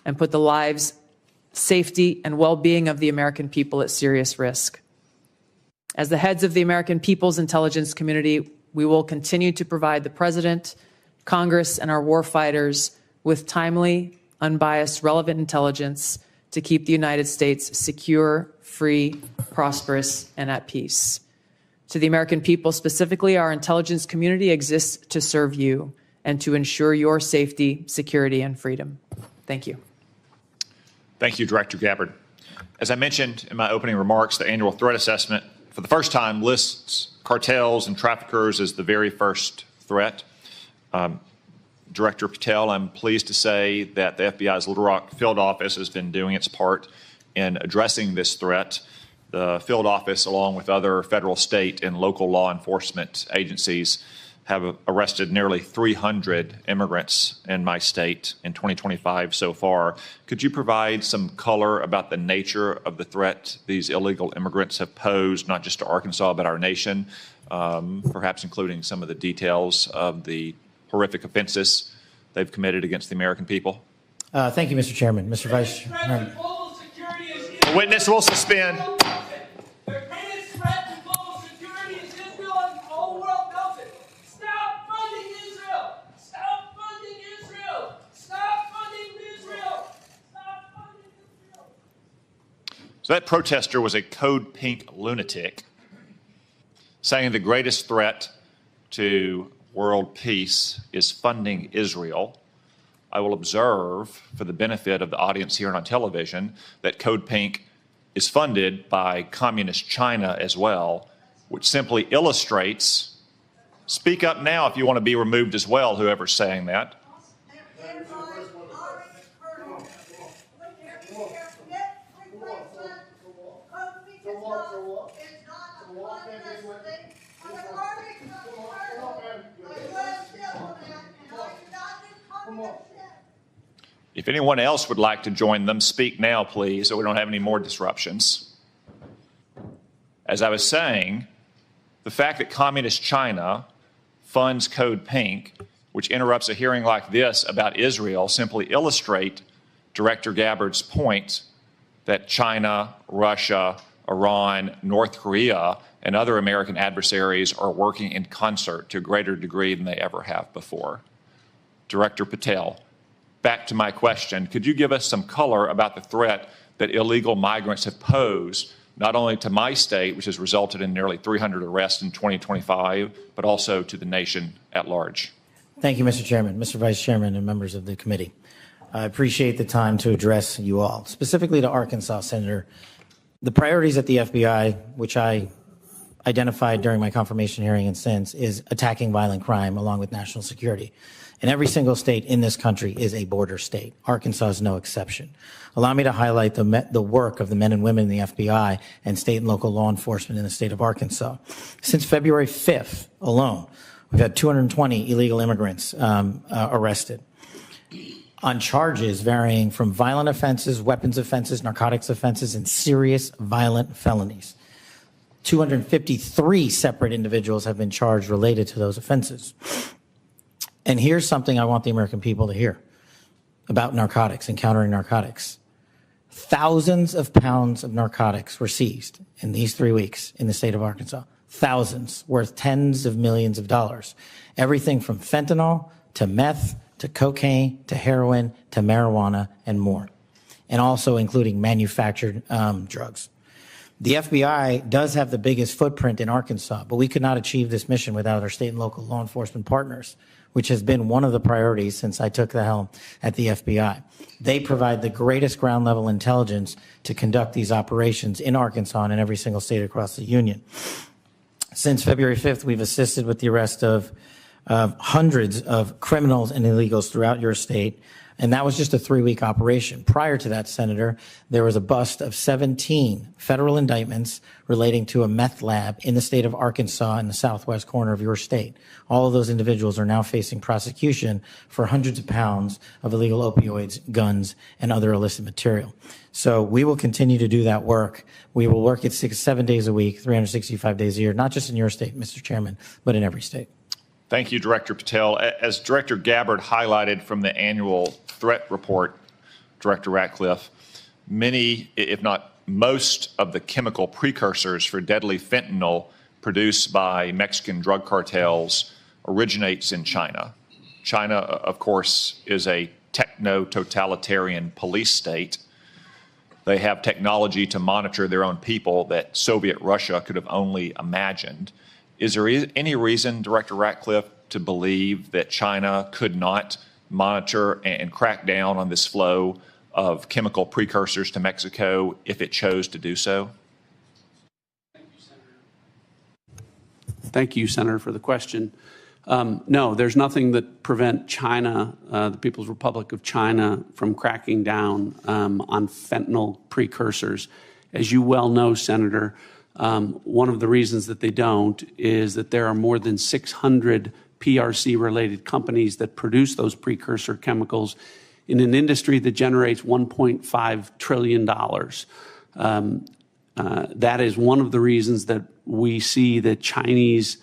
and put the lives, safety, and well-being of the American people at serious risk. As the heads of the American people's intelligence community, we will continue to provide the President, Congress, and our warfighters with timely, unbiased, relevant intelligence to keep the United States secure, free, prosperous, and at peace. To the American people specifically, our intelligence community exists to serve you and to ensure your safety, security, and freedom. Thank you. Thank you, Director Gabbard. As I mentioned in my opening remarks, the annual threat assessment for the first time lists cartels and traffickers as the very first threat. Director Patel, I'm pleased to say that the FBI's Little Rock field office has been doing its part in addressing this threat. The field office, along with other federal, state, and local law enforcement agencies, have arrested nearly 300 immigrants in my state in 2025 so far. Could you provide some color about the nature of the threat these illegal immigrants have posed, not just to Arkansas, but our nation, perhaps including some of the details of the horrific offenses they've committed against the American people? Thank you, Mr. Chairman. Mr. Vice Chairman. The witness will suspend. So that protester was a Code Pink lunatic saying the greatest threat to world peace is funding Israel. I will observe, for the benefit of the audience here on television, that Code Pink is funded by communist China as well, which simply illustrates, speak up now if you want to be removed as well, whoever's saying that. If anyone else would like to join them, speak now, please, so we don't have any more disruptions. As I was saying, the fact that communist China funds Code Pink, which interrupts a hearing like this about Israel, simply illustrate Director Gabbard's point that China, Russia, Iran, North Korea, and other American adversaries are working in concert to a greater degree than they ever have before. Director Patel, back to my question, could you give us some color about the threat that illegal migrants have posed, not only to my state, which has resulted in nearly 300 arrests in 2025, but also to the nation at large? Thank you, Mr. Chairman, Mr. Vice Chairman, and members of the committee. I appreciate the time to address you all. Specifically to Arkansas, Senator, the priorities at the FBI, which I identified during my confirmation hearing and since, is attacking violent crime along with national security. And every single state in this country is a border state. Arkansas is no exception. Allow me to highlight the work of the men and women in the FBI and state and local law enforcement in the state of Arkansas. Since February 5th alone, we've had 220 illegal immigrants arrested on charges varying from violent offenses, weapons offenses, narcotics offenses, and serious violent felonies. 253 separate individuals have been charged related to those offenses. And here's something I want the American people to hear about narcotics and countering narcotics. Thousands of pounds of narcotics were seized in these 3 weeks in the state of Arkansas. Thousands, worth tens of millions of dollars. Everything from fentanyl to meth to cocaine to heroin to marijuana and more. And also including manufactured drugs. The FBI does have the biggest footprint in Arkansas, but we could not achieve this mission without our state and local law enforcement partners, which has been one of the priorities since I took the helm at the FBI. They provide the greatest ground level intelligence to conduct these operations in Arkansas and in every single state across the union. Since February 5th, we've assisted with the arrest of hundreds of criminals and illegals throughout your state. And that was just a 3-week operation. Prior to that, Senator, there was a bust of 17 federal indictments relating to a meth lab in the state of Arkansas in the southwest corner of your state. All of those individuals are now facing prosecution for hundreds of pounds of illegal opioids, guns, and other illicit material. So we will continue to do that work. We will work it 7 days a week, 365 days a year, not just in your state, Mr. Chairman, but in every state. Thank you, Director Patel. As Director Gabbard highlighted from the annual threat report, Director Ratcliffe, many, if not most, of the chemical precursors for deadly fentanyl produced by Mexican drug cartels originates in China. China, of course, is a techno-totalitarian police state. They have technology to monitor their own people that Soviet Russia could have only imagined. Is there any reason, Director Ratcliffe, to believe that China could not monitor and crack down on this flow of chemical precursors to Mexico if it chose to do so? Thank you, Senator, for the question. No, there's nothing that prevent China, the People's Republic of China, from cracking down on fentanyl precursors. As you well know, Senator, one of the reasons that they don't is that there are more than 600 PRC-related companies that produce those precursor chemicals in an industry that generates $1.5 trillion. That is one of the reasons that we see that Chinese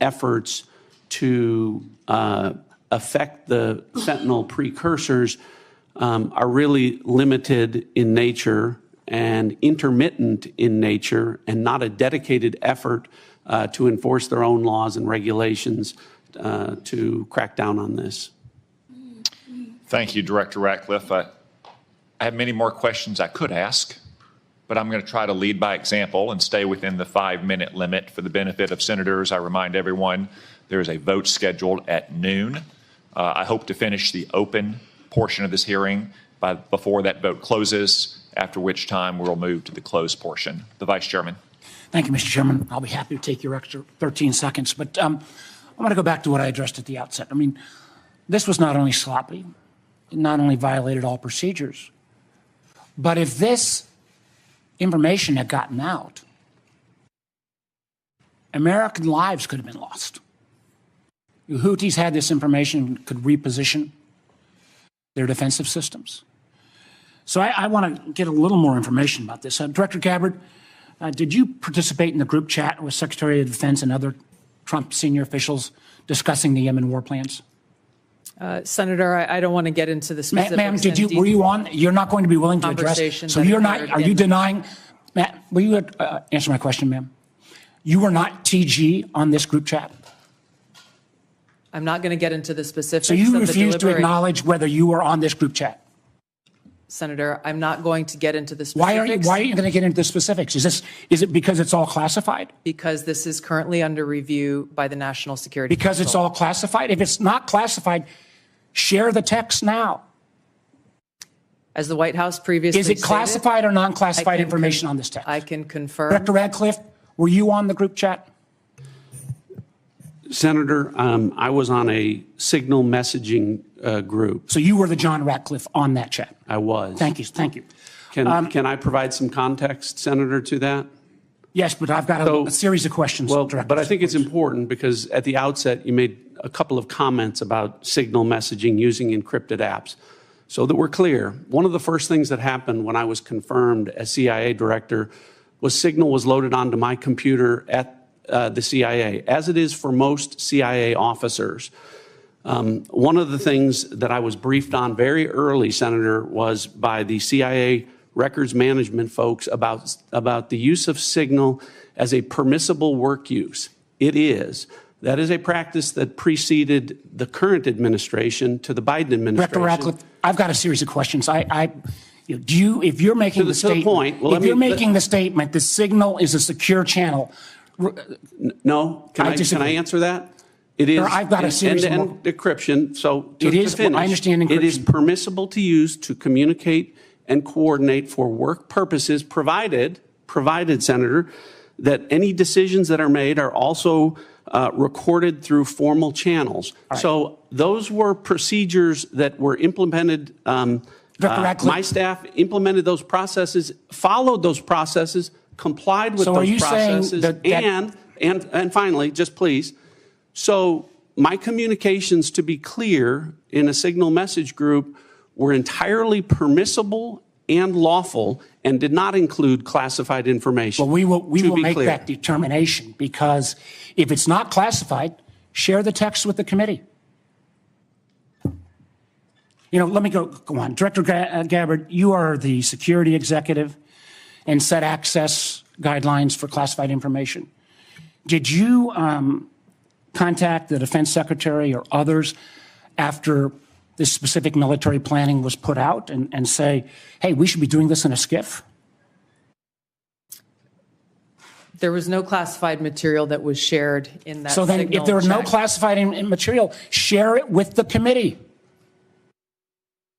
efforts to affect the fentanyl precursors are really limited in nature and intermittent in nature, and not a dedicated effort to enforce their own laws and regulations to crack down on this. Thank you, Director Ratcliffe. I have many more questions I could ask, but I'm going to try to lead by example and stay within the 5-minute limit for the benefit of senators. I remind everyone there is a vote scheduled at noon. I hope to finish the open portion of this hearing before that vote closes, after which time we'll move to the closed portion. The Vice Chairman. Thank you, Mr. Chairman. I'll be happy to take your extra 13 seconds, but I want to go back to what I addressed at the outset. I mean, this was not only sloppy, it not only violated all procedures, but if this information had gotten out, American lives could have been lost. The Houthis had this information, could reposition their defensive systems. So I want to get a little more information about this. Director Gabbard, did you participate in the group chat with Secretary of Defense and other Trump senior officials discussing the Yemen war plans? Senator, I don't want to get into the specifics. Ma'am, were you on? You're not going to be willing to address. So you're not. Are you denying? Matt, will you answer my question, ma'am? You were not TG on this group chat. I'm not going to get into the specifics. So you refuse to acknowledge whether you were on this group chat. Senator, I'm not going to get into the specifics. Why are you going to get into the specifics? Is it because it's all classified? Because this is currently under review by the National Security Council. Because it's all classified? If it's not classified, share the text now. As the White House previously stated, is it classified or non-classified information on this text? I can confirm. Director Ratcliffe, were you on the group chat? Senator, I was on a signal messaging group. So you were the John Ratcliffe on that chat? I was. Thank you. Thank you. Can I provide some context, Senator, to that? Yes, but I've got a series of questions. Well, but I think it's important because at the outset you made a couple of comments about signal messaging using encrypted apps. So that we're clear, one of the first things that happened when I was confirmed as CIA director was signal was loaded onto my computer at the CIA, as it is for most CIA officers. One of the things that I was briefed on very early, Senator, was by the CIA records management folks about the use of signal as a permissible work use. It is. That is a practice that preceded the current administration to the Biden administration. Director Ratcliffe, I've got a series of questions. If you're making the statement, making the statement, the signal is a secure channel. No, can I answer that? It is. I've got a series of end-to-end decryption. So it is. Finish, I understand encryption. It is permissible to use to communicate and coordinate for work purposes, provided, Senator, that any decisions that are made are also recorded through formal channels. Right. So those were procedures that were implemented. My staff implemented those processes, followed those processes, complied with those processes, and finally, just please. So my communications, to be clear, in a signal message group were entirely permissible and lawful and did not include classified information. Well, we will make that determination, because if it's not classified, share the text with the committee. Let me go on. Director Gabbard, you are the security executive and set access guidelines for classified information. Did you contact the defense secretary or others after this specific military planning was put out and say, hey, we should be doing this in a SCIF? There was no classified material that was shared in that. So then if there was no classified material, share it with the committee.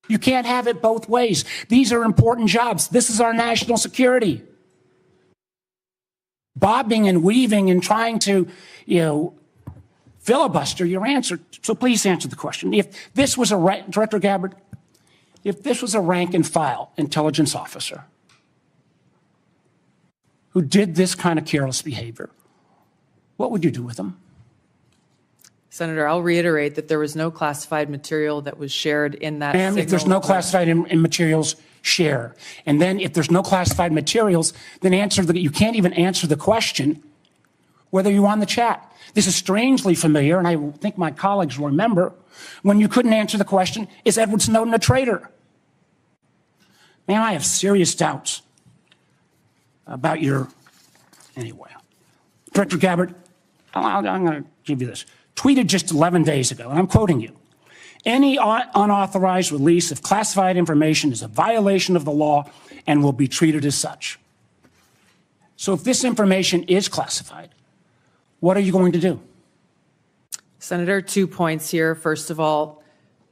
You can't have it both ways. These are important jobs. This is our national security. Bobbing and weaving and trying to, filibuster your answer. So please answer the question. If this was Director Gabbard, if this was a rank and file intelligence officer who did this kind of careless behavior, what would you do with them? Senator, I'll reiterate that there was no classified material that was shared in that. And if there's no classified materials, share. And then if there's no classified materials, then you can't even answer the question whether you're on the chat. This is strangely familiar, and I think my colleagues will remember, when you couldn't answer the question, is Edward Snowden a traitor? Man, I have serious doubts about anyway. Director Gabbard, I'm going to give you this. Tweeted just 11 days ago, and I'm quoting you. Any unauthorized release of classified information is a violation of the law and will be treated as such. So if this information is classified, what are you going to do? Senator, 2 points here. First of all,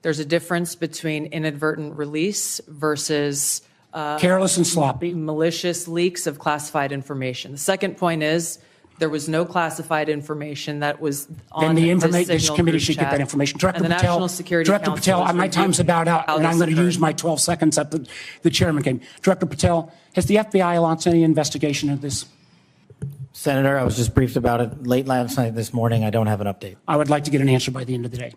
there's a difference between inadvertent release versus careless and sloppy, malicious leaks of classified information. The second point is there was no classified information that was on this committee should get that information. Director Patel, my time's about out, and I'm going to use my 12 seconds that the chairman gave me. Director Patel, has the FBI launched any investigation of this? Senator, I was just briefed about it late last night, this morning. I don't have an update. I would like to get an answer by the end of the day.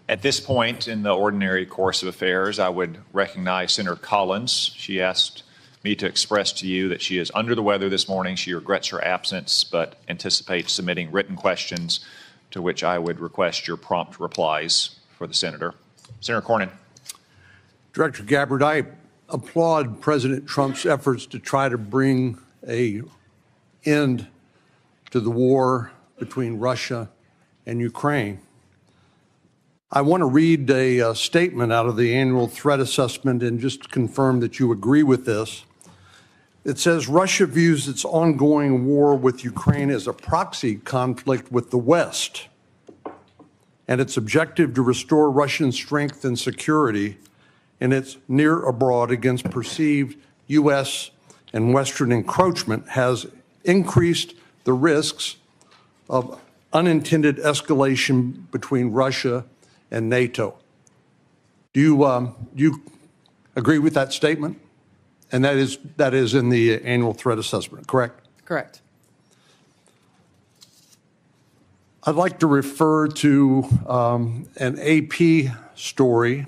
At this point in the ordinary course of affairs, I would recognize Senator Collins. She asked me to express to you that she is under the weather this morning. She regrets her absence, but anticipates submitting written questions to which I would request your prompt replies for the senator. Senator Cornyn. Director Gabbard, I applaud President Trump's efforts to try to bring an end to the war between Russia and Ukraine. I want to read a statement out of the annual threat assessment and just confirm that you agree with this. It says Russia views its ongoing war with Ukraine as a proxy conflict with the West, and its objective to restore Russian strength and security in its near abroad against perceived U.S. and Western encroachment has increased the risks of unintended escalation between Russia and NATO. Do you agree with that statement? And that is in the annual threat assessment, correct? Correct. I'd like to refer to an AP story,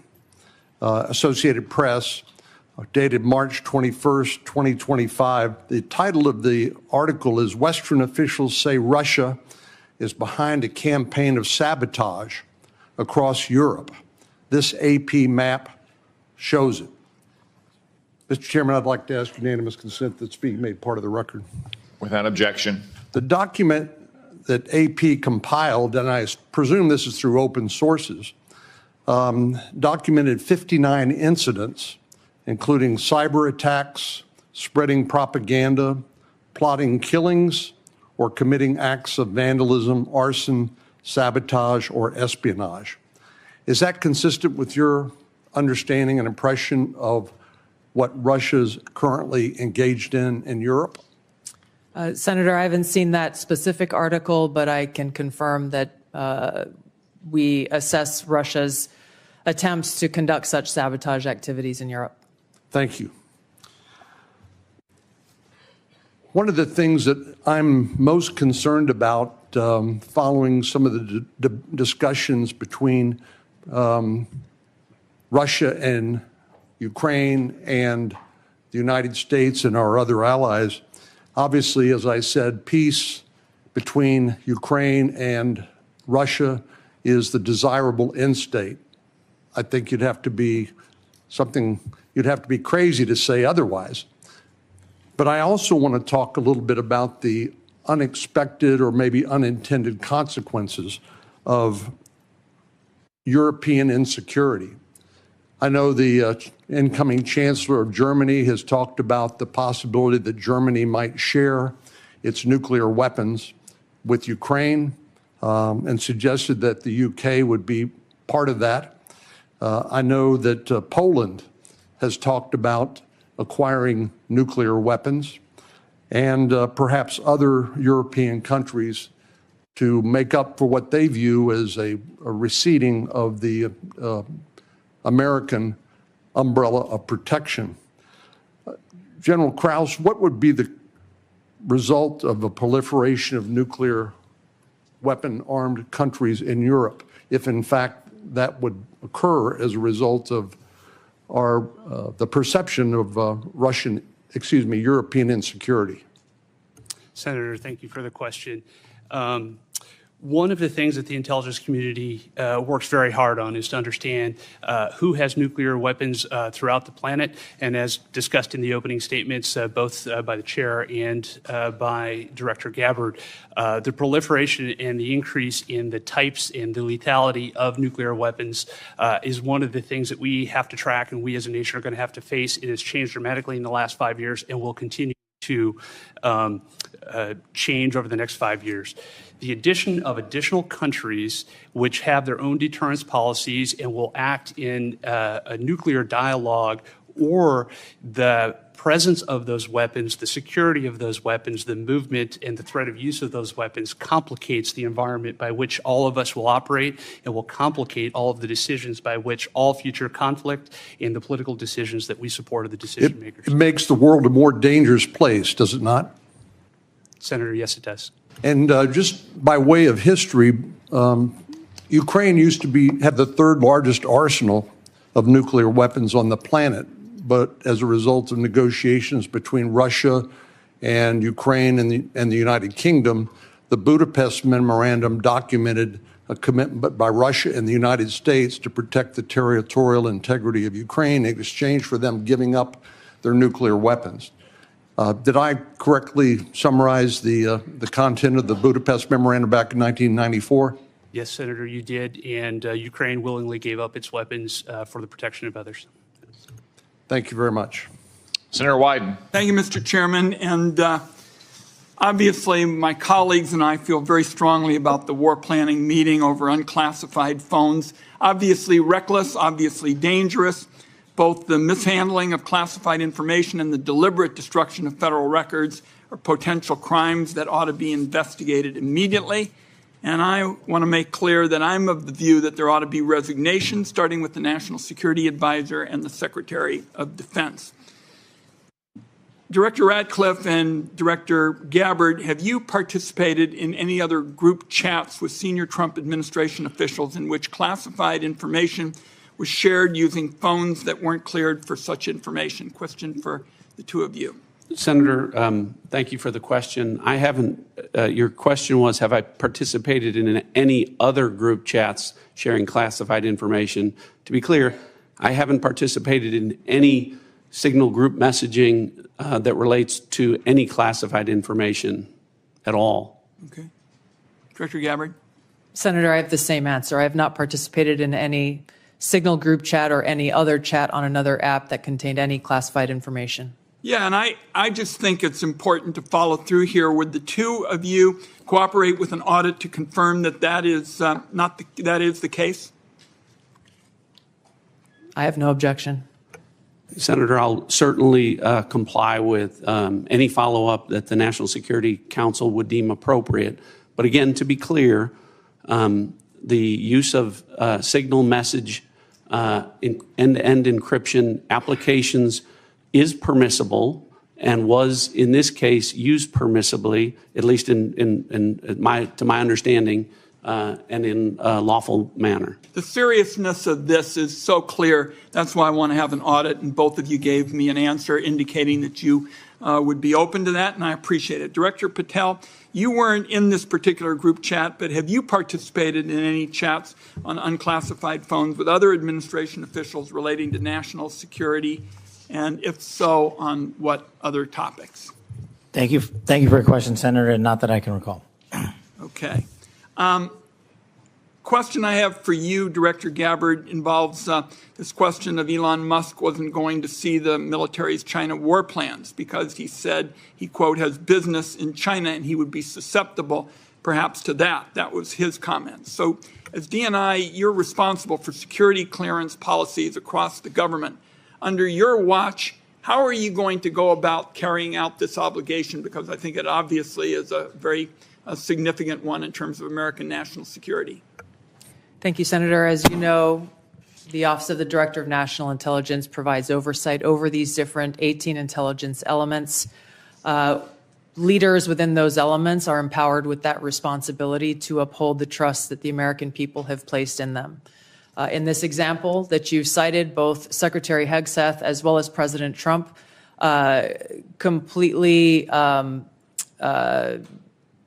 Associated Press, dated March 21st, 2025. The title of the article is Western Officials Say Russia is Behind a Campaign of Sabotage Across Europe. This AP map shows it. Mr. Chairman, I'd like to ask unanimous consent that's being made part of the record. Without objection. The document that AP compiled, and I presume this is through open sources, documented 59 incidents, including cyber attacks, spreading propaganda, plotting killings, or committing acts of vandalism, arson, sabotage, or espionage. Is that consistent with your understanding and impression of what Russia's currently engaged in Europe? Senator, I haven't seen that specific article, but I can confirm that we assess Russia's attempts to conduct such sabotage activities in Europe. Thank you. One of the things that I'm most concerned about following some of the discussions between Russia and Ukraine and the United States and our other allies, obviously, as I said, peace between Ukraine and Russia is the desirable end state. I think you'd have to be crazy to say otherwise. But I also want to talk a little bit about the unexpected or maybe unintended consequences of European insecurity. I know the incoming Chancellor of Germany has talked about the possibility that Germany might share its nuclear weapons with Ukraine and suggested that the UK would be part of that. I know that Poland has talked about acquiring nuclear weapons, and perhaps other European countries to make up for what they view as a receding of the American umbrella of protection. General Krause, what would be the result of a proliferation of nuclear weapon-armed countries in Europe if, in fact, that would occur as a result of the perception of European insecurity? Senator, thank you for the question. One of the things that the intelligence community works very hard on is to understand who has nuclear weapons throughout the planet. And as discussed in the opening statements, both by the chair and by Director Gabbard, the proliferation and the increase in the types and the lethality of nuclear weapons is one of the things that we have to track and we as a nation are going to have to face. It has changed dramatically in the last 5 years and will continue to change over the next 5 years. The addition of additional countries which have their own deterrence policies and will act in a nuclear dialogue, or the presence of those weapons, the security of those weapons, the movement and the threat of use of those weapons complicates the environment by which all of us will operate and will complicate all of the decisions by which all future conflict and the political decisions that we support are the decision makers. It makes the world a more dangerous place, does it not? Senator, yes, it does. And just by way of history, Ukraine used to have the third largest arsenal of nuclear weapons on the planet. But as a result of negotiations between Russia and Ukraine and the United Kingdom, the Budapest Memorandum documented a commitment by Russia and the United States to protect the territorial integrity of Ukraine in exchange for them giving up their nuclear weapons. Did I correctly summarize the content of the Budapest Memorandum back in 1994? Yes, Senator, you did, and Ukraine willingly gave up its weapons for the protection of others. Thank you very much. Senator Wyden. Thank you, Mr. Chairman. And obviously, my colleagues and I feel very strongly about the war planning meeting over unclassified phones. Obviously reckless, obviously dangerous. Both the mishandling of classified information and the deliberate destruction of federal records are potential crimes that ought to be investigated immediately. And I want to make clear that I'm of the view that there ought to be resignation, starting with the National Security Advisor and the Secretary of Defense. Director Ratcliffe and Director Gabbard, have you participated in any other group chats with senior Trump administration officials in which classified information was shared using phones that weren't cleared for such information? Question for the two of you. Senator, thank you for the question. I haven't, your question was, have I participated in any other group chats sharing classified information? To be clear, I haven't participated in any signal group messaging that relates to any classified information at all. Okay. Director Gabbard? Senator, I have the same answer. I have not participated in any signal group chat or any other chat on another app that contained any classified information. Yeah, and I just think it's important to follow through here. Would the two of you cooperate with an audit to confirm that that is that is the case? I have no objection. Senator, I'll certainly comply with any follow-up that the National Security Council would deem appropriate. But again, to be clear, the use of signal message end-to-end encryption applications is permissible and was, in this case, used permissibly, at least to my understanding, and in a lawful manner. The seriousness of this is so clear. That's why I want to have an audit, and both of you gave me an answer indicating that you would be open to that, and I appreciate it. Director Patel, you weren't in this particular group chat, but have you participated in any chats on unclassified phones with other administration officials relating to national security? And if so, on what other topics? Thank you for your question, Senator, and not that I can recall. Okay. Question I have for you, Director Gabbard, involves this question of Elon Musk wasn't going to see the military's China war plans because he said he, quote, has business in China and he would be susceptible perhaps to that. That was his comment. So as DNI, you're responsible for security clearance policies across the government. Under your watch, how are you going to go about carrying out this obligation? Because I think it obviously is a very significant one in terms of American national security. Thank you, Senator. As you know, the Office of the Director of National Intelligence provides oversight over these different 18 intelligence elements. Leaders within those elements are empowered with that responsibility to uphold the trust that the American people have placed in them. In this example that you cited, both Secretary Hegseth as well as President Trump completely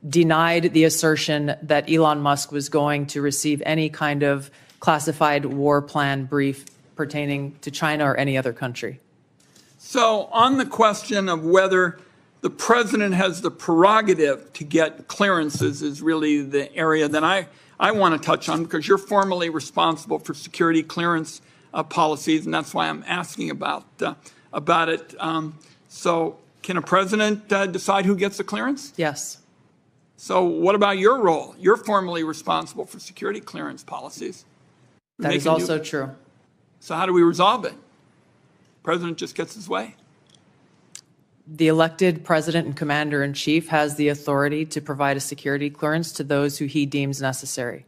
denied the assertion that Elon Musk was going to receive any kind of classified war plan brief pertaining to China or any other country. So on the question of whether the president has the prerogative to get clearances is really the area that I want to touch on, because you're formally responsible for security clearance policies, and that's why I'm asking about it. So can a president decide who gets the clearance? Yes. So what about your role? You're formally responsible for security clearance policies. That is also true. So how do we resolve it? President just gets his way. The elected president and commander-in-chief has the authority to provide a security clearance to those who he deems necessary.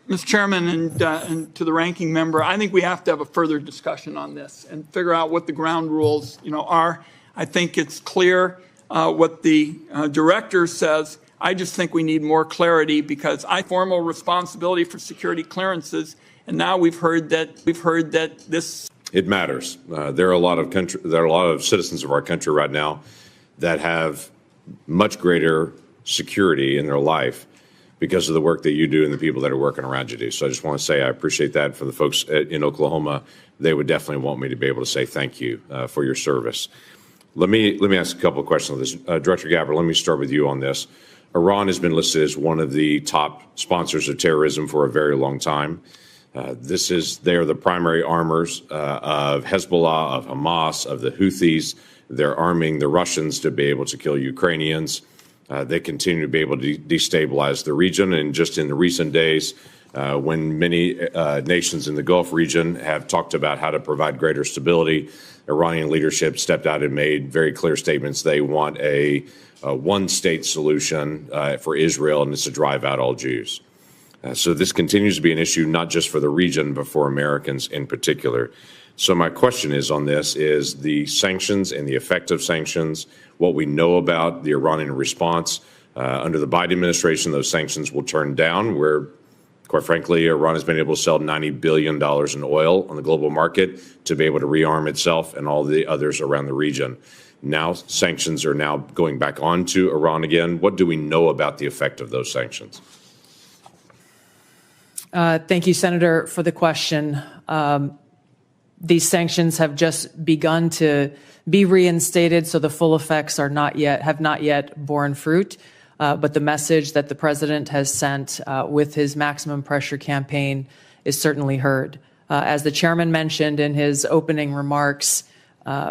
Mr. Chairman, and to the ranking member, I think we have to have a further discussion on this and figure out what the ground rules, are. I think it's clear what the director says. I just think we need more clarity, because I formal responsibility for security clearances, and now we've heard that this. It matters. There are a lot of citizens of our country right now that have much greater security in their life because of the work that you do and the people that are working around you do. So I just want to say I appreciate that. For the folks in Oklahoma, they would definitely want me to be able to say thank you for your service. Let me ask a couple of questions on this. Director Gabbard, let me start with you on this. Iran has been listed as one of the top sponsors of terrorism for a very long time. They are the primary armors of Hezbollah, of Hamas, of the Houthis. They're arming the Russians to be able to kill Ukrainians. They continue to be able to destabilize the region. And just in the recent days, when many nations in the Gulf region have talked about how to provide greater stability, Iranian leadership stepped out and made very clear statements. They want a one-state solution for Israel, and it's to drive out all Jews. So this continues to be an issue not just for the region, but for Americans in particular. So my question is on this is the sanctions and the effect of sanctions, what we know about the Iranian response. Under the Biden administration, those sanctions will turn down, where, quite frankly, Iran has been able to sell $90 billion in oil on the global market to be able to rearm itself and all the others around the region. Now sanctions are now going back onto Iran again. What do we know about the effect of those sanctions? Thank you, Senator, for the question. These sanctions have just begun to be reinstated, so the full effects have not yet borne fruit. But the message that the president has sent with his maximum pressure campaign is certainly heard. As the chairman mentioned in his opening remarks,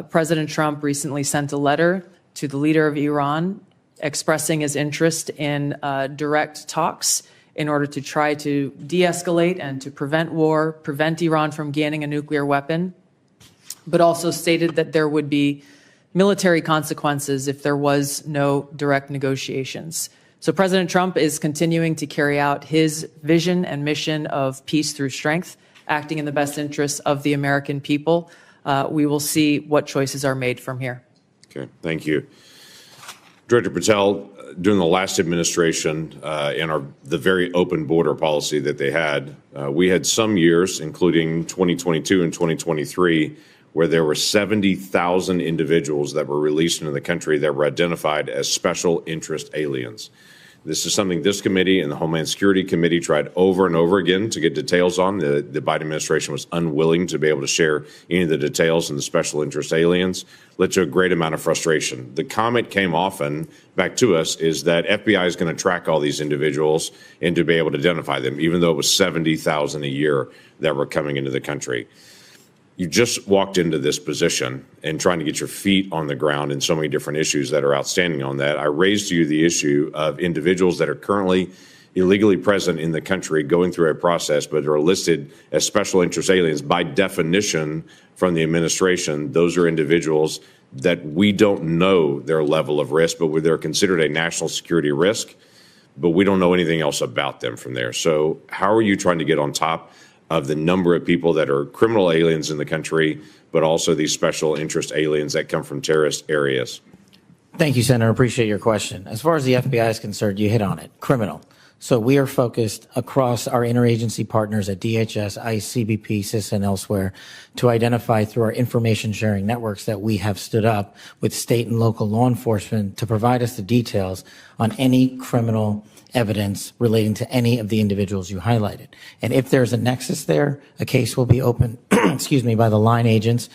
President Trump recently sent a letter to the leader of Iran expressing his interest in direct talks in order to try to de-escalate and to prevent war, prevent Iran from gaining a nuclear weapon, but also stated that there would be military consequences if there was no direct negotiations. So President Trump is continuing to carry out his vision and mission of peace through strength, acting in the best interests of the American people. We will see what choices are made from here. Okay, thank you. Director Patel, during the last administration and the very open border policy that they had, we had some years, including 2022 and 2023, where there were 70,000 individuals that were released into the country that were identified as special interest aliens. This is something this committee and the Homeland Security Committee tried over and over again to get details on. The Biden administration was unwilling to be able to share any of the details on the special interest aliens, led to a great amount of frustration. The comment came often back to us is that FBI is going to track all these individuals and to be able to identify them, even though it was 70,000 a year that were coming into the country. You just walked into this position and trying to get your feet on the ground in so many different issues that are outstanding on that. I raised to you the issue of individuals that are currently illegally present in the country going through a process, but are listed as special interest aliens. By definition from the administration, those are individuals that we don't know their level of risk, but they're considered a national security risk, but we don't know anything else about them from there. So how are you trying to get on top of the number of people that are criminal aliens in the country, but also these special interest aliens that come from terrorist areas? Thank you, Senator. Appreciate your question. As far as the FBI is concerned, you hit on it. Criminal. So we are focused across our interagency partners at DHS, ICE, CBP, CISA, and elsewhere to identify through our information sharing networks that we have stood up with state and local law enforcement to provide us the details on any criminal evidence relating to any of the individuals you highlighted. And if there's a nexus there, a case will be opened, by the line agents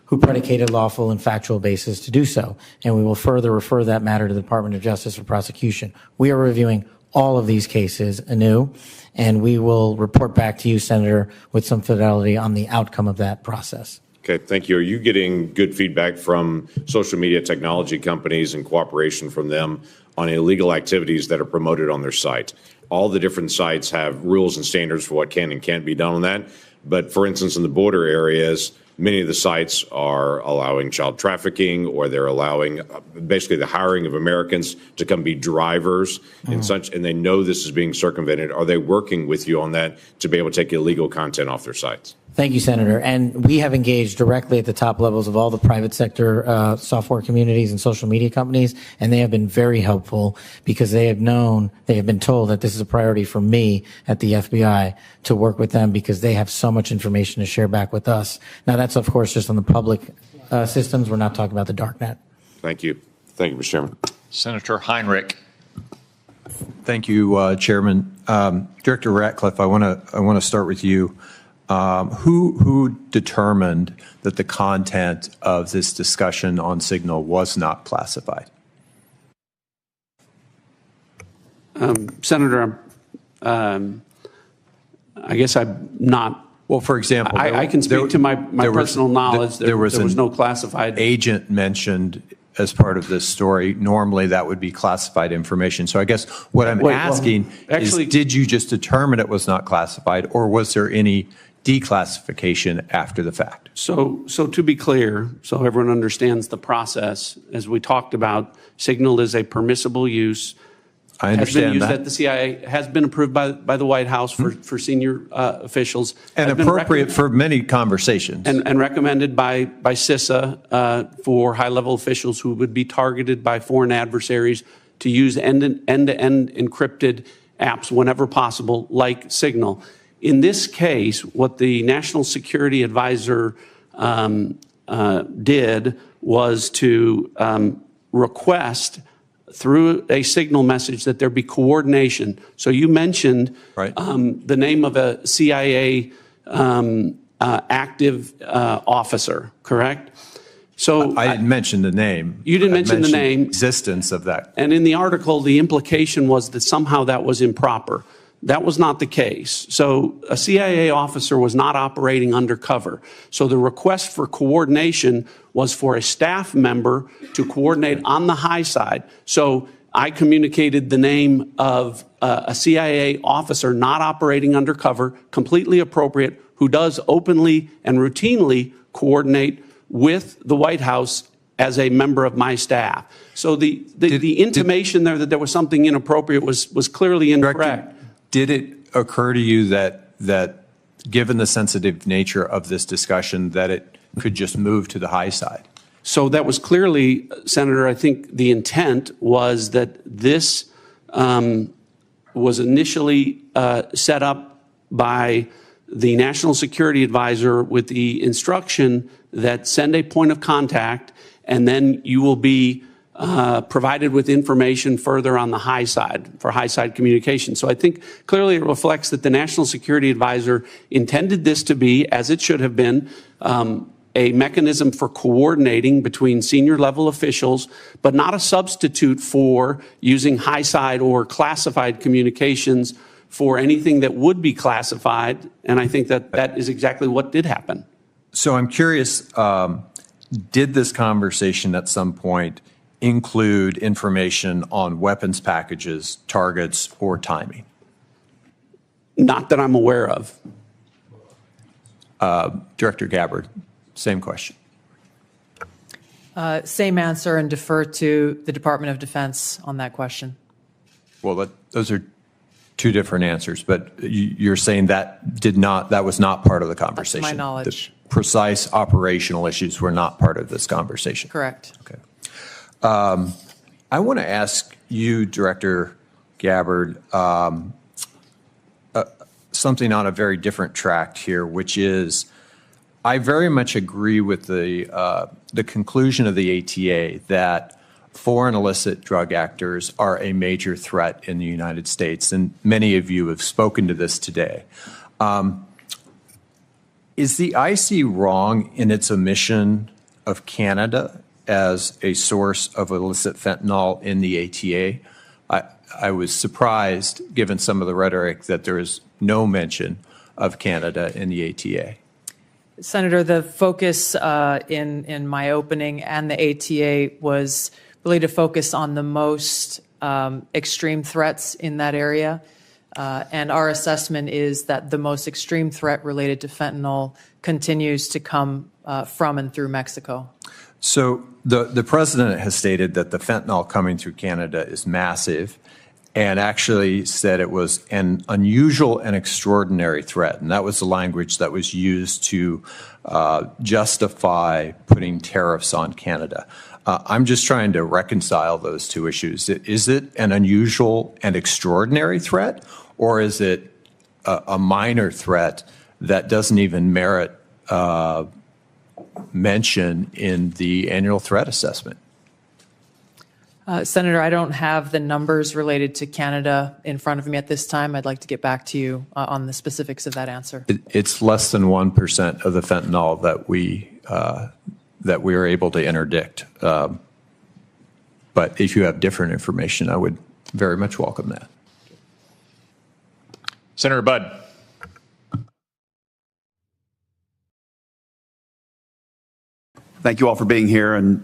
who predicated lawful and factual basis to do so. And we will further refer that matter to the Department of Justice for prosecution. We are reviewing all of these cases anew, and we will report back to you, Senator, with some fidelity on the outcome of that process. Okay, thank you. Are you getting good feedback from social media technology companies and cooperation from them on illegal activities that are promoted on their site? All the different sites have rules and standards for what can and can't be done on that. But for instance, in the border areas, many of the sites are allowing child trafficking, or they're allowing basically the hiring of Americans to come be drivers and such, and they know this is being circumvented. Are they working with you on that to be able to take illegal content off their sites? Thank you, Senator. And we have engaged directly at the top levels of all the private sector software communities and social media companies, and they have been very helpful because they have been told that this is a priority for me at the FBI to work with them because they have so much information to share back with us. Now, that's, of course, just on the public systems. We're not talking about the dark net. Thank you. Thank you, Mr. Chairman. Senator Heinrich. Thank you, Chairman. Director Ratcliffe, I want to start with you. Who determined that the content of this discussion on Signal was not classified? Senator, I guess I'm not. Well, for example, I can speak to my personal knowledge. There was no classified agent mentioned as part of this story. Normally, that would be classified information. So I guess what I'm asking is, did you just determine it was not classified, or was there any declassification after the fact? So to be clear, so everyone understands the process, as we talked about, Signal is a permissible use. I understand has been used that. at the CIA, has been approved by the White House for senior officials. And appropriate for many conversations. And recommended by CISA for high-level officials who would be targeted by foreign adversaries to use end-to-end encrypted apps whenever possible, like Signal. In this case, what the National Security Advisor did was to request through a Signal message that there be coordination. So you mentioned the name of a CIA active officer, correct? So I didn't mention the name. You didn't mention the name. Existence of that. And in the article, the implication was that somehow that was improper. That was not the case. So a CIA officer was not operating undercover. So the request for coordination was for a staff member to coordinate on the high side. So I communicated the name of a CIA officer not operating undercover, completely appropriate, who does openly and routinely coordinate with the White House as a member of my staff. So the intimation there that there was something inappropriate was clearly incorrect. Did it occur to you that given the sensitive nature of this discussion, that it could just move to the high side? So that was clearly, Senator, I think the intent was that this was initially set up by the National Security Advisor with the instruction that send a point of contact, and then you will be provided with information further on the high side for high side communication. So I think clearly it reflects that the National Security Advisor intended this to be, as it should have been, a mechanism for coordinating between senior level officials, but not a substitute for using high side or classified communications for anything that would be classified. And I think that that is exactly what did happen. So I'm curious, did this conversation at some point include information on weapons packages, targets, or timing? Not that I'm aware of. Director Gabbard, same question. Same answer, and defer to the Department of Defense on that question. Well, those are two different answers, but you're saying that was not part of the conversation. That's my knowledge. The precise operational issues were not part of this conversation. Correct. Okay. I want to ask you, Director Gabbard, something on a very different track here, which is I very much agree with the conclusion of the ATA that foreign illicit drug actors are a major threat in the United States, and many of you have spoken to this today. Is the IC wrong in its omission of Canada as a source of illicit fentanyl in the ATA? I was surprised, given some of the rhetoric, that there is no mention of Canada in the ATA. Senator, the focus in my opening and the ATA was really to focus on the most extreme threats in that area. And our assessment is that the most extreme threat related to fentanyl continues to come from and through Mexico. So the president has stated that the fentanyl coming through Canada is massive, and actually said it was an unusual and extraordinary threat. And that was the language that was used to justify putting tariffs on Canada. I'm just trying to reconcile those two issues. Is it an unusual and extraordinary threat, or is it a minor threat that doesn't even merit mention in the annual threat assessment? Senator, I don't have the numbers related to Canada in front of me at this time. I'd like to get back to you on the specifics of that answer. It's less than 1% of the fentanyl that we are able to interdict. But if you have different information, I would very much welcome that. Senator Budd. Thank you all for being here. And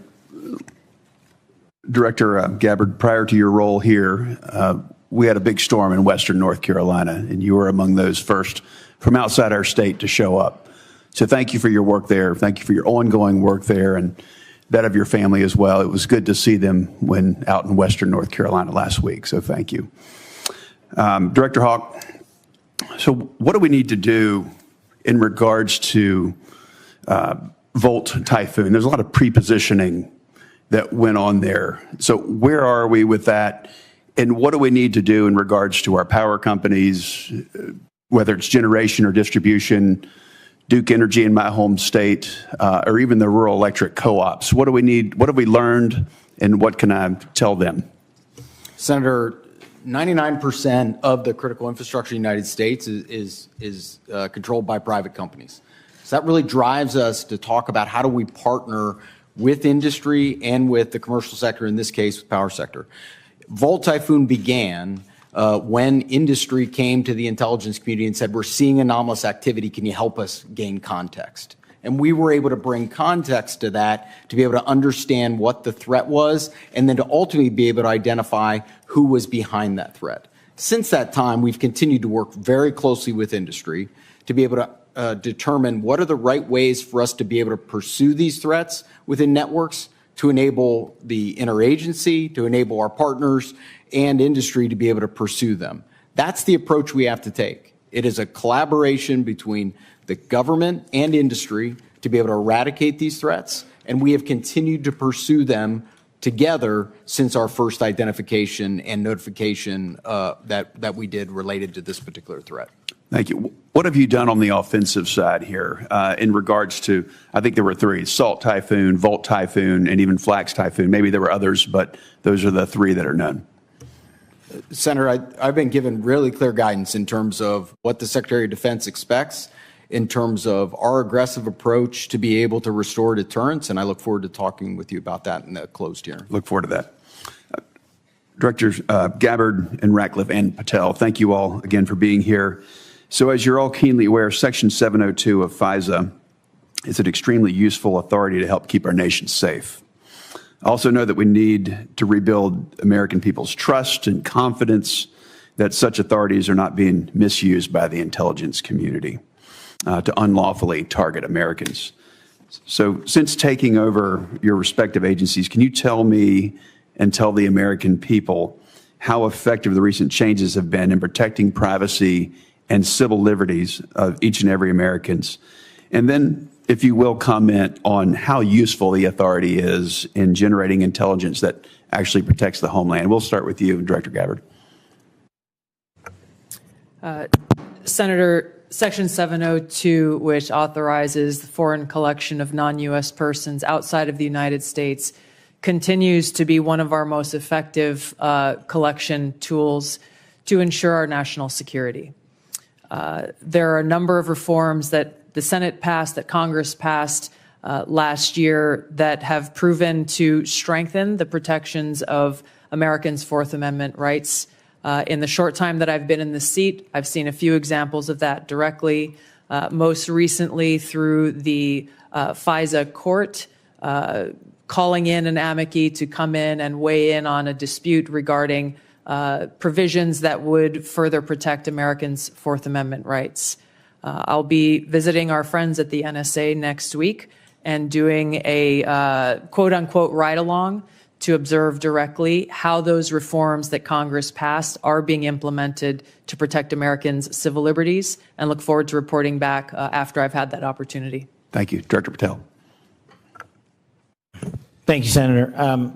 Director Gabbard, prior to your role here, we had a big storm in western North Carolina, and you were among those first from outside our state to show up. So thank you for your work there. Thank you for your ongoing work there and that of your family as well. It was good to see them when out in western North Carolina last week, so thank you. Director Hawk, so what do we need to do in regards to Volt Typhoon? There's a lot of pre-positioning that went on there. So where are we with that? And what do we need to do in regards to our power companies, whether it's generation or distribution, Duke Energy in my home state, or even the rural electric co-ops? What do we need? What have we learned? And what can I tell them? Senator, 99% of the critical infrastructure in the United States is controlled by private companies. So that really drives us to talk about how do we partner with industry and with the commercial sector, in this case, the power sector. Volt Typhoon began when industry came to the intelligence community and said, we're seeing anomalous activity, can you help us gain context? And we were able to bring context to that to be able to understand what the threat was and then to ultimately be able to identify who was behind that threat. Since that time, we've continued to work very closely with industry to be able to determine what are the right ways for us to be able to pursue these threats within networks to enable the interagency, to enable our partners and industry to be able to pursue them. That's the approach we have to take. It is a collaboration between the government and industry to be able to eradicate these threats, and we have continued to pursue them together since our first identification and notification that we did related to this particular threat. Thank you. What have you done on the offensive side here in regards to, I think there were three, Salt Typhoon, Volt Typhoon, and even Flax Typhoon. Maybe there were others, but those are the three that are known. Senator, I've been given really clear guidance in terms of what the Secretary of Defense expects in terms of our aggressive approach to be able to restore deterrence, and I look forward to talking with you about that in the closed hearing. Look forward to that. Directors Gabbard and Ratcliffe and Patel, thank you all again for being here. So as you're all keenly aware, Section 702 of FISA is an extremely useful authority to help keep our nation safe. I also know that we need to rebuild American people's trust and confidence that such authorities are not being misused by the intelligence community to unlawfully target Americans. So since taking over your respective agencies, can you tell me and tell the American people how effective the recent changes have been in protecting privacy and civil liberties of each and every Americans? And then, if you will, comment on how useful the authority is in generating intelligence that actually protects the homeland. We'll start with you, Director Gabbard. Senator, Section 702, which authorizes the foreign collection of non-U.S. persons outside of the United States, continues to be one of our most effective collection tools to ensure our national security. There are a number of reforms that the Senate passed, that Congress passed last year, that have proven to strengthen the protections of Americans' Fourth Amendment rights. In the short time that I've been in the seat, I've seen a few examples of that directly, most recently through the FISA court, calling in an amici to come in and weigh in on a dispute regarding provisions that would further protect Americans' Fourth Amendment rights. I'll be visiting our friends at the NSA next week and doing a quote-unquote ride-along to observe directly how those reforms that Congress passed are being implemented to protect Americans' civil liberties, and look forward to reporting back after I've had that opportunity. Thank you. Director Patel. Thank you, Senator.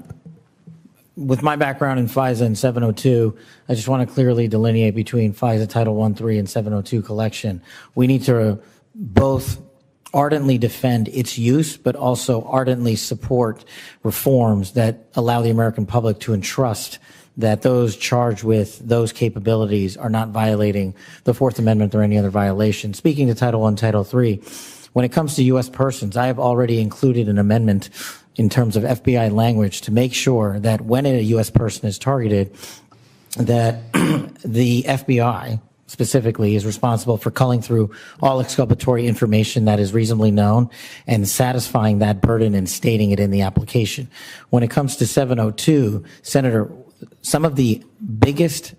With my background in FISA and 702, I just want to clearly delineate between FISA Title 1.3 and 702 collection. We need to both ardently defend its use, but also ardently support reforms that allow the American public to entrust that those charged with those capabilities are not violating the Fourth Amendment or any other violation. Speaking to Title I, Title III, when it comes to U.S. persons, I have already included an amendment in terms of FBI language to make sure that when a U.S. person is targeted, that the FBI specifically is responsible for culling through all exculpatory information that is reasonably known and satisfying that burden and stating it in the application. When it comes to 702, Senator, some of the biggest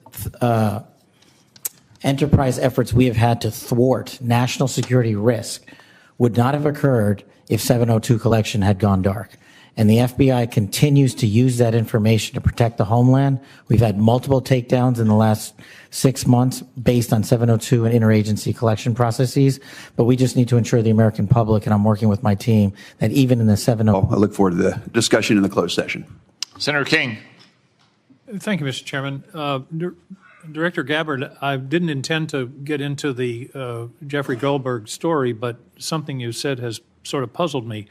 enterprise efforts we have had to thwart national security risk would not have occurred if 702 collection had gone dark. And the FBI continues to use that information to protect the homeland. We've had multiple takedowns in the last 6 months based on 702 and interagency collection processes. But we just need to ensure the American public, and I'm working with my team, that even in the 702. I look forward to the discussion in the closed session. Senator King. Thank you, Mr. Chairman. Director Gabbard, I didn't intend to get into the Jeffrey Goldberg story, but something you said has sort of puzzled me.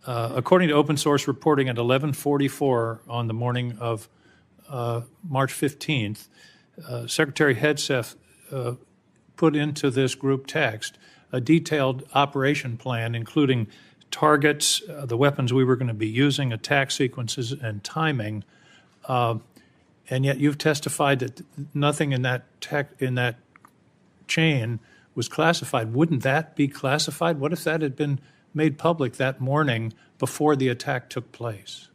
According to open source reporting at 11:44 on the morning of March 15th, Secretary Hegseth put into this group text a detailed operation plan, including targets, the weapons we were going to be using, attack sequences, and timing. And yet you've testified that nothing in that chain was classified. Wouldn't that be classified? What if that had been made public that morning before the attack took place?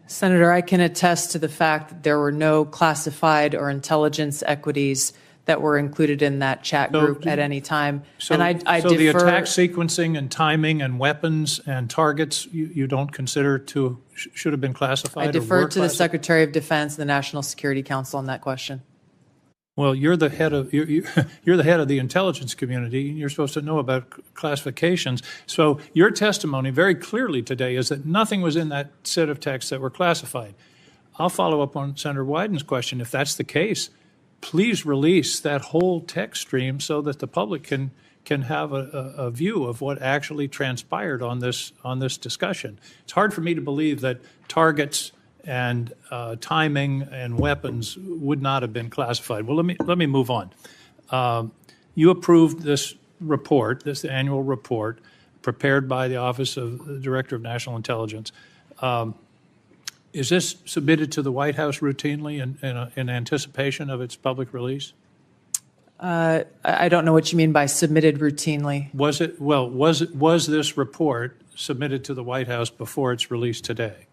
Senator, I can attest to the fact that there were no classified or intelligence equities that were included in that chat group at any time. So, and I so defer, the attack sequencing and timing and weapons and targets you don't consider to should have been classified? I defer to the Secretary of Defense and the National Security Council on that question. Well, you're the head of you're the head of the intelligence community, and you're supposed to know about classifications. So your testimony very clearly today is that nothing was in that set of texts that were classified. I'll follow up on Senator Wyden's question. If that's the case, please release that whole text stream so that the public can have a view of what actually transpired on this discussion. It's hard for me to believe that targets and timing and weapons would not have been classified. Well, let me move on. You approved this report, this annual report, prepared by the Office of the Director of National Intelligence. Is this submitted to the White House routinely in anticipation of its public release? I don't know what you mean by submitted routinely. Was this report submitted to the White House before its release today?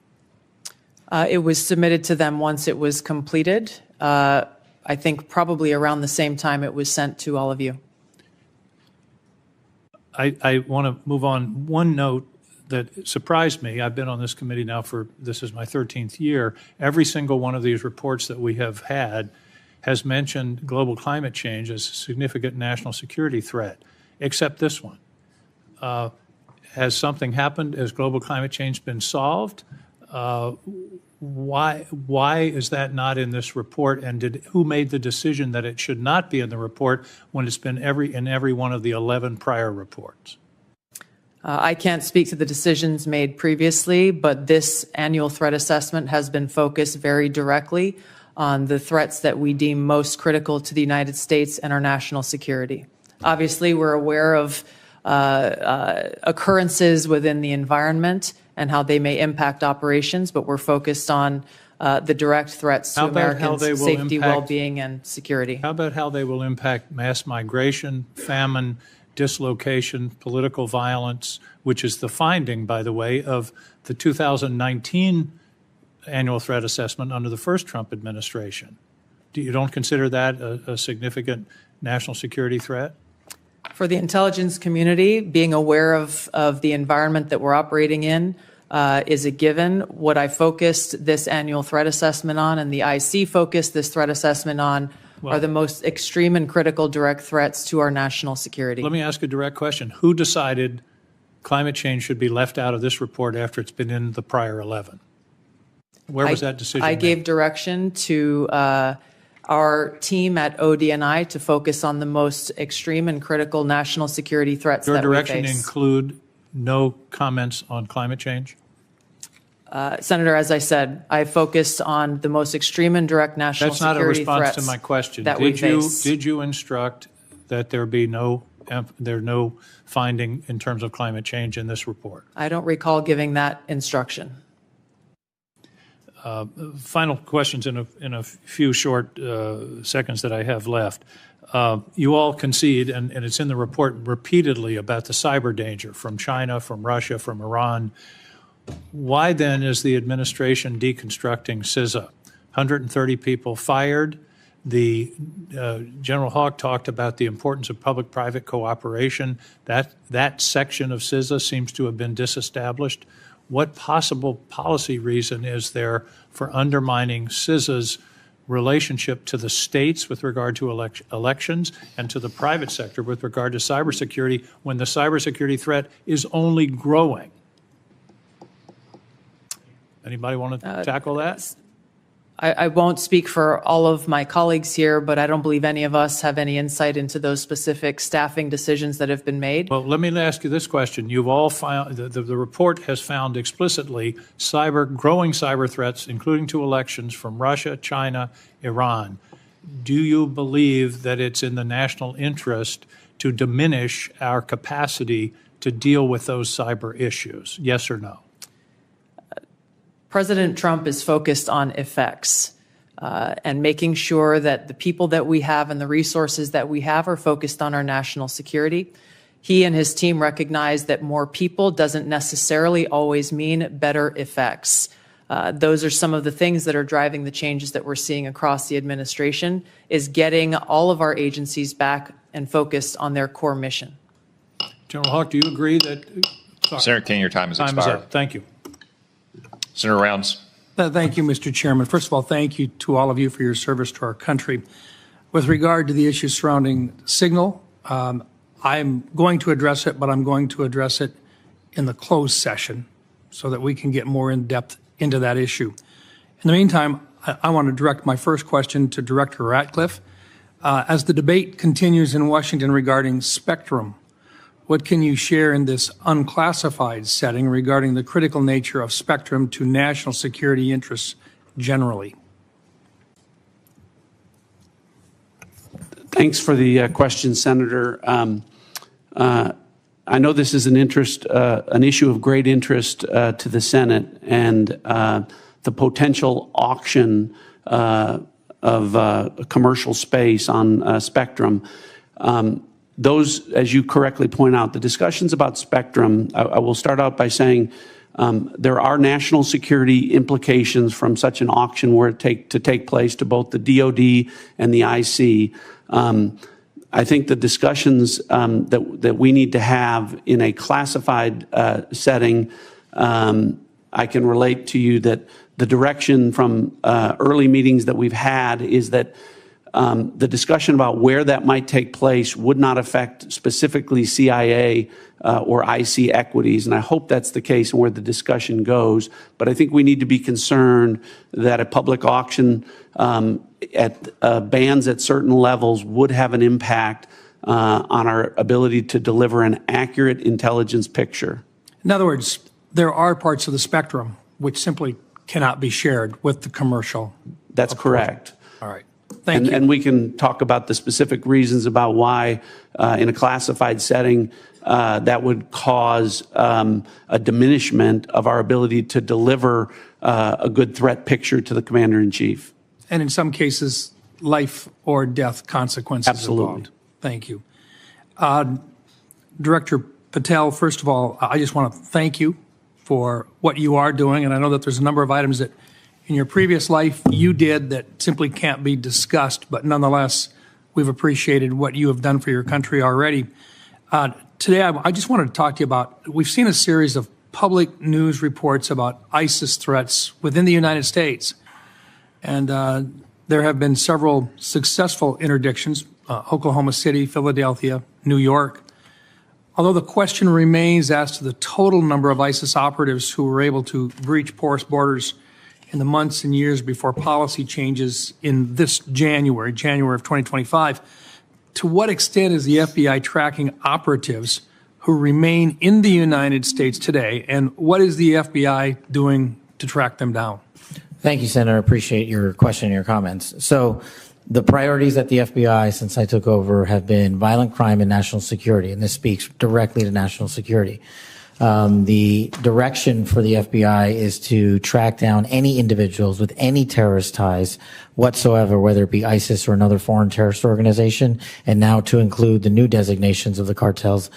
It was submitted to them once it was completed. I think probably around the same time it was sent to all of you. I want to move on. One note that surprised me, I've been on this committee now this is my 13th year. Every single one of these reports that we have had has mentioned global climate change as a significant national security threat, except this one. Has something happened? Has global climate change been solved? Why is that not in this report? And who made the decision that it should not be in the report when it's been in every one of the 11 prior reports? I can't speak to the decisions made previously, but this annual threat assessment has been focused very directly on the threats that we deem most critical to the United States and our national security. Obviously, we're aware of occurrences within the environment and how they may impact operations, but we're focused on the direct threats to Americans' safety, well-being, and security. How about how they will impact mass migration, famine, dislocation, political violence, which is the finding, by the way, of the 2019 annual threat assessment under the first Trump administration? You don't consider that a significant national security threat? For the intelligence community, being aware of the environment that we're operating in is a given. What I focused this annual threat assessment on, and the IC focused this threat assessment on, are the most extreme and critical direct threats to our national security. Let me ask a direct question. Who decided climate change should be left out of this report after it's been in the prior 11? Where was that decision I made? gave direction to our team at ODNI to focus on the most extreme and critical national security threats that we face. Your direction include no comments on climate change? Senator, as I said, I focused on the most extreme and direct national security threats. That's not a response to my question. That we face. Did you instruct that there be no finding in terms of climate change in this report? I don't recall giving that instruction. Final questions in a few short seconds that I have left. You all concede, and it's in the report repeatedly, about the cyber danger from China, from Russia, from Iran. Why then is the administration deconstructing FISA? 130 people fired. The General Hawk talked about the importance of public-private cooperation. That section of CISA seems to have been disestablished. What possible policy reason is there for undermining CISA's relationship to the states with regard to elections and to the private sector with regard to cybersecurity when the cybersecurity threat is only growing? Anybody want to tackle that? I won't speak for all of my colleagues here, but I don't believe any of us have any insight into those specific staffing decisions that have been made. Well, let me ask you this question. You've all found, the report has found explicitly growing cyber threats, including to elections, from Russia, China, Iran. Do you believe that it's in the national interest to diminish our capacity to deal with those cyber issues? Yes or no? President Trump is focused on effects and making sure that the people that we have and the resources that we have are focused on our national security. He and his team recognize that more people doesn't necessarily always mean better effects. Those are some of the things that are driving the changes that we're seeing across the administration, is getting all of our agencies back and focused on their core mission. General Hawk, do you agree that... Senator King, your time has expired. Is up. Thank you. Senator Rounds. Thank you, Mr. Chairman. First of all, thank you to all of you for your service to our country. With regard to the issues surrounding Signal, I'm going to address it, but I'm going to address it in the closed session so that we can get more in depth into that issue. In the meantime, I want to direct my first question to Director Ratcliffe. As the debate continues in Washington regarding spectrum, what can you share in this unclassified setting regarding the critical nature of spectrum to national security interests generally? Thanks for the question, Senator. I know this is an issue of great interest to the Senate, and the potential auction of commercial space on spectrum. Those, as you correctly point out, the discussions about spectrum, I will start out by saying there are national security implications from such an auction were to take place to both the DoD and the IC. I think the discussions that we need to have in a classified setting, I can relate to you that the direction from early meetings that we've had is that the discussion about where that might take place would not affect specifically CIA or IC equities, and I hope that's the case and where the discussion goes. But I think we need to be concerned that a public auction at bands at certain levels would have an impact on our ability to deliver an accurate intelligence picture. In other words, there are parts of the spectrum which simply cannot be shared with the commercial. That's correct. All right. Thank you. And we can talk about the specific reasons about why in a classified setting that would cause a diminishment of our ability to deliver a good threat picture to the Commander-in-Chief. And in some cases, life or death consequences Absolutely. Involved. Thank you. Director Patel, first of all, I just want to thank you for what you are doing. And I know that there's a number of items that in your previous life you did that simply can't be discussed, but nonetheless, we've appreciated what you have done for your country already. Today, I just wanted to talk to you about, we've seen a series of public news reports about ISIS threats within the United States. And there have been several successful interdictions, Oklahoma City, Philadelphia, New York. Although the question remains as to the total number of ISIS operatives who were able to breach porous borders in the months and years before policy changes in this January of 2025, to what extent is the FBI tracking operatives who remain in the United States today, and what is the FBI doing to track them down? Thank you, Senator. I appreciate your question and your comments. So the priorities at the FBI since I took over have been violent crime and national security, and this speaks directly to national security. The direction for the FBI is to track down any individuals with any terrorist ties whatsoever, whether it be ISIS or another foreign terrorist organization, and now to include the new designations of the cartels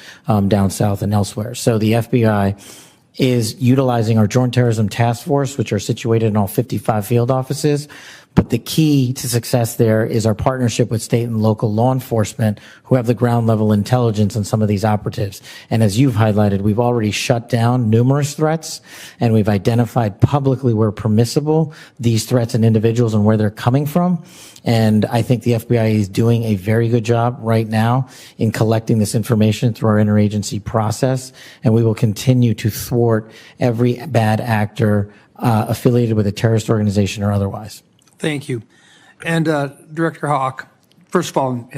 down south and elsewhere. So the FBI is utilizing our Joint Terrorism Task Force, which are situated in all 55 field offices. But the key to success there is our partnership with state and local law enforcement who have the ground level intelligence on some of these operatives. And as you've highlighted, we've already shut down numerous threats, and we've identified publicly where permissible these threats and individuals and where they're coming from. And I think the FBI is doing a very good job right now in collecting this information through our interagency process. And we will continue to thwart every bad actor affiliated with a terrorist organization or otherwise. Thank you. And Director Hawk, first of all,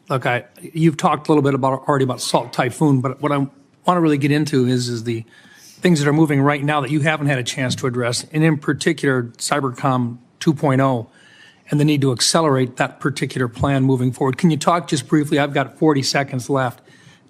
look, you've talked a little bit already about Salt Typhoon, but what I want to really get into is the things that are moving right now that you haven't had a chance to address, and in particular, Cybercom 2.0 and the need to accelerate that particular plan moving forward. Can you talk just briefly? I've got 40 seconds left.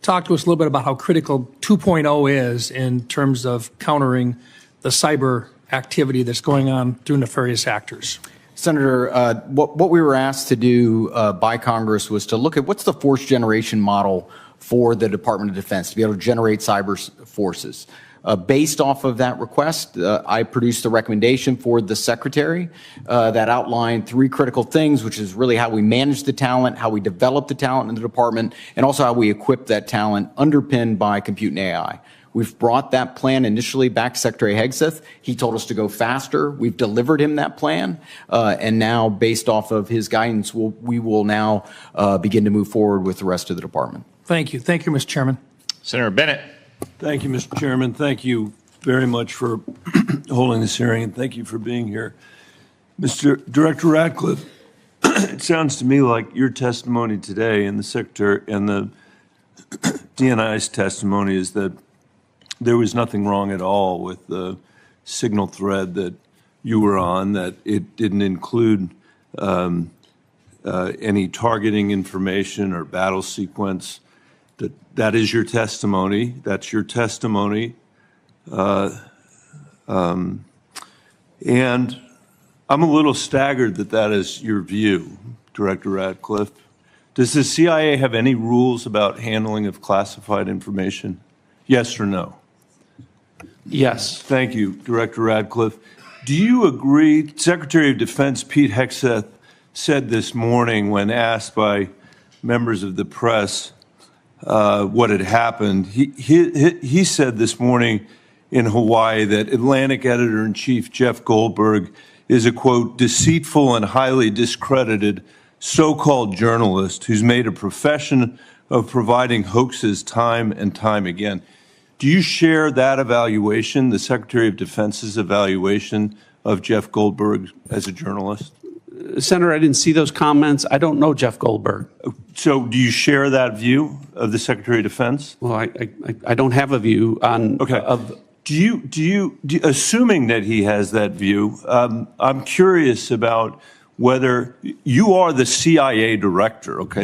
Talk to us a little bit about how critical 2.0 is in terms of countering the cyber activity that's going on through nefarious actors. Senator, what we were asked to do by Congress was to look at what's the force generation model for the Department of Defense to be able to generate cyber forces. Based off of that request, I produced a recommendation for the Secretary that outlined 3 critical things, which is really how we manage the talent, how we develop the talent in the department, and also how we equip that talent underpinned by compute and AI. We've brought that plan initially back to Secretary Hegseth. He told us to go faster. We've delivered him that plan. And now, based off of his guidance, we will now begin to move forward with the rest of the department. Thank you. Thank you, Mr. Chairman. Senator Bennett. Thank you, Mr. Chairman. Thank you very much for holding this hearing, and thank you for being here. Mr. Director Ratcliffe, it sounds to me like your testimony today and the Secretary and the DNI's testimony is that there was nothing wrong at all with the signal thread that you were on, that it didn't include any targeting information or battle sequence. That is your testimony. That's your testimony. And I'm a little staggered that that is your view, Director Ratcliffe. Does the CIA have any rules about handling of classified information? Yes or no? Yes. Thank you, Director Ratcliffe. Do you agree, Secretary of Defense Pete Hegseth said this morning when asked by members of the press what had happened, he said this morning in Hawaii that Atlantic Editor-in-Chief Jeff Goldberg is a, quote, deceitful and highly discredited so-called journalist who's made a profession of providing hoaxes time and time again. Do you share that evaluation, the Secretary of Defense's evaluation of Jeff Goldberg as a journalist? Senator, I didn't see those comments. I don't know Jeff Goldberg. So do you share that view of the Secretary of Defense? Well, I don't have a view on. Okay. Do you, assuming that he has that view, I'm curious about whether you are the CIA director, okay?